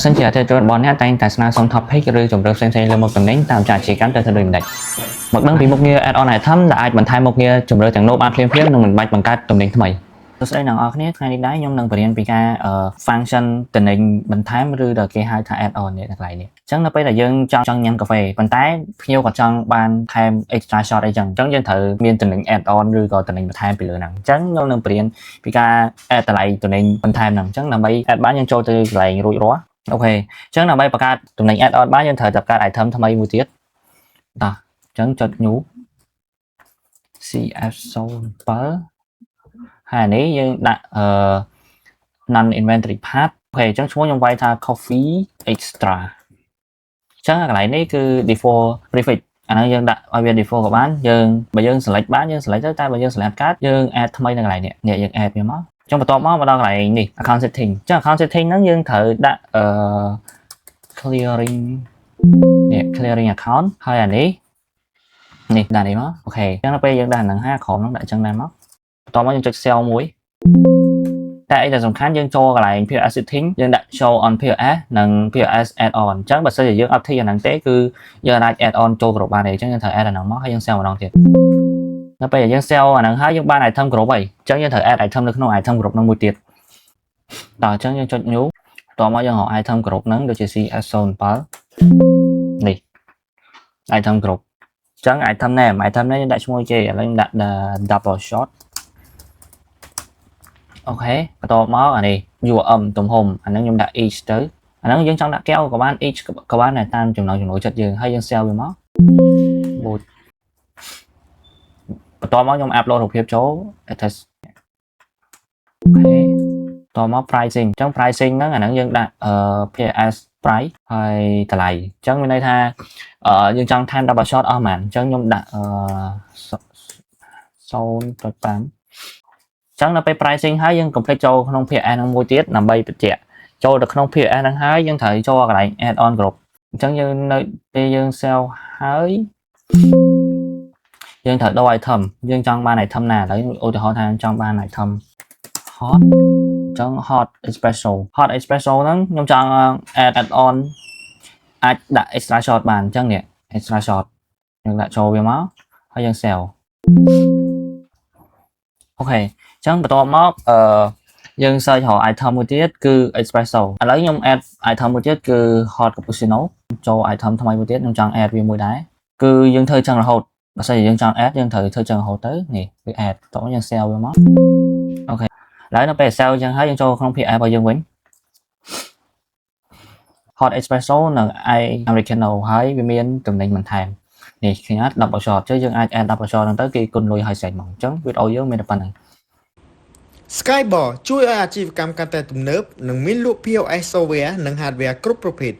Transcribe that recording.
សិនជាអតិថិជនរបស់អ្នកតែងតែស្នើសុំ topic ឬជម្រើសផ្សេងៗលើមុខទំនិញតាមចាត់ជាកម្មទៅធ្វើដូចម្ដេចមកដឹងពីមុខងារ add-on item ដែលអាចបន្ថែមមុខងារជម្រើសទាំងនោះបានភ្លាមៗនិងមិនបាច់បង្កើតទំនិញថ្មីសួស្តីអ្នកនរគ្នាថ្ងៃនេះដែរខ្ញុំនឹងបរៀនពីការ function ទំនិញបន្ថែមឬដែលគេហៅថា add-on នេះកន្លែងនេះអញ្ចឹងនៅពេលដែលយើងចង់ញ៉ាំកាហ្វេប៉ុន្តែភ្ញៀវក៏ចង់បានថែម extra shot អីចឹងអញ្ចឹងយើងត្រូវមានទំនិញ add-on ឬក៏ទំនិញបន្ថែមពីលើហ្នឹងអញ្ចឹងខ្ញុំនឹងបរៀនពីការ add តម្លៃទំនិញបន្ថែមហ្នឹងអញ្ចឹងដើម្បី add បានយើងចូលទៅកន្លែងរួចរាល់អូខេអញ្ចឹងដើម្បីបង្កើតទំនិញ add-on បានយើងត្រូវតែបង្កើត item ថ្មីមួយទៀតតោះអញ្ចឹងចុច new CF07 ហើយនេះយើងដាក់non inventory part អូខេអញ្ចឹងឈ្មោះខ្ញុំវាយថា coffee extra អញ្ចឹងកន្លែងនេះគឺ default prefix អាហ្នឹងយើងដាក់ឲ្យវា default ក៏បានយើងបើយើង select បានយើង select ទៅតែបើយើង select កាត់យើង add ថ្មីនៅកន្លែងនេះយើង add វាមកអញ្ចឹងបន្ទាប់មកដល់កន្លែងនេះ account setting អញ្ចឹង account setting ហ្នឹងយើងត្រូវដាក់clearing នេះ clearing account ហើយអានេះដាក់នេះមកអូខេអញ្ចឹងដល់ពេលយើងដាក់ហ្នឹងហើយក្រុមហ្នឹងដាក់អញ្ចឹងដែរមកបន្ទាប់មកយើងចុច cell មួយតែអីដែលសំខាន់យើងចូលកន្លែង POS setting យើងដាក់ show on POS និង POS add on អញ្ចឹងបើសិនជាយើងអត់ធីអាហ្នឹងទេគឺយើងអាច add on ចូលគ្រប់បានទេអញ្ចឹងយើងត្រូវ add អាហ្នឹងមកហើយយើង sell ម្ដងទៀតដល់ពេលយើង sell អាហ្នឹងហើយយើងបាន item គ្រប់ហើយអញ្ចឹងយើងត្រូវ add item នៅក្នុង item គ្រប់ហ្នឹងមួយទៀតដល់អញ្ចឹងយើងចុច new បន្ទាប់មកយើងរក item គ្រប់ហ្នឹងដូចជា CS07 នេះ item គ្រប់អញ្ចឹង item name យើងដាក់ឈ្មោះគេឥឡូវខ្ញុំដាក់ double shot អូខេបន្ទាប់មកអានេះ URL ទំហំអាហ្នឹងខ្ញុំដាក់ each ទៅអាហ្នឹងយើងចង់ដាក់កែវក៏បាន each ក៏បានតែតាមចំណូលចិត្តយើងហើយយើង sell វាមកបន្ទាប់មកខ្ញុំ upload រូបភាពចូល attach អូខេបន្ទាប់មក pricing អញ្ចឹង pricing ហ្នឹងអាហ្នឹងយើងដាក់PS price ហើយតម្លៃអញ្ចឹងមានន័យថាយើងចង់ថែម double shot អស់ប៉ុន្មានអញ្ចឹងខ្ញុំដាក់0.5អញ្ចឹងដល់ពេល pricing ហើយយើង complete ចូលក្នុង PS ហ្នឹងមួយទៀតដើម្បីបញ្ជាក់ចូលទៅក្នុង PS ហ្នឹងហើយយើងត្រូវចូលកន្លែង add on គ្រប់អញ្ចឹងយើងនៅពេលយើង sell ហើយយើងត្រូវដូរ item យើងចង់បាន item ណាឥឡូវឧទាហរណ៍ថាចង់បាន item hot អញ្ចឹង hot espresso ហ្នឹងខ្ញុំចង់ add on អាចដាក់ extra shot បានអញ្ចឹងនេះ extra shot យើងដាក់ចូលវាមកហើយយើង sell អូខេអញ្ចឹងបន្ទាប់មកយើង search រក item មួយទៀតគឺ espresso ឥឡូវខ្ញុំ add item មួយទៀតគឺ hot cappuccino ចូល item ថ្មីមួយទៀតខ្ញុំចង់ add វាមួយដែរគឺយើងធ្វើចឹងរហូតបើសិនជាយើងចង់ add យើងត្រូវធ្វើចឹងរហូតទៅនេះគឺ add តោះយើង sell វាមកអូខេឥឡូវនៅពេល sell ចឹងហើយយើងចូលក្នុង PS របស់យើងវិញ hot espresso និង americano ហើយវាមានទំនិញបន្ថែមនេះឃើញអត់ double shot ចឹងយើងអាច add double shot ហ្នឹងទៅគេគុណលុយឲ្យសេចមកអញ្ចឹងវីដេអូយើងមានតែប៉ុណ្្នឹង Skybar ជួយឲ្យអាជីវកម្មកាន់តែទំនើបនិងមានលក់ POS software និង hardware គ្រប់ប្រភេទ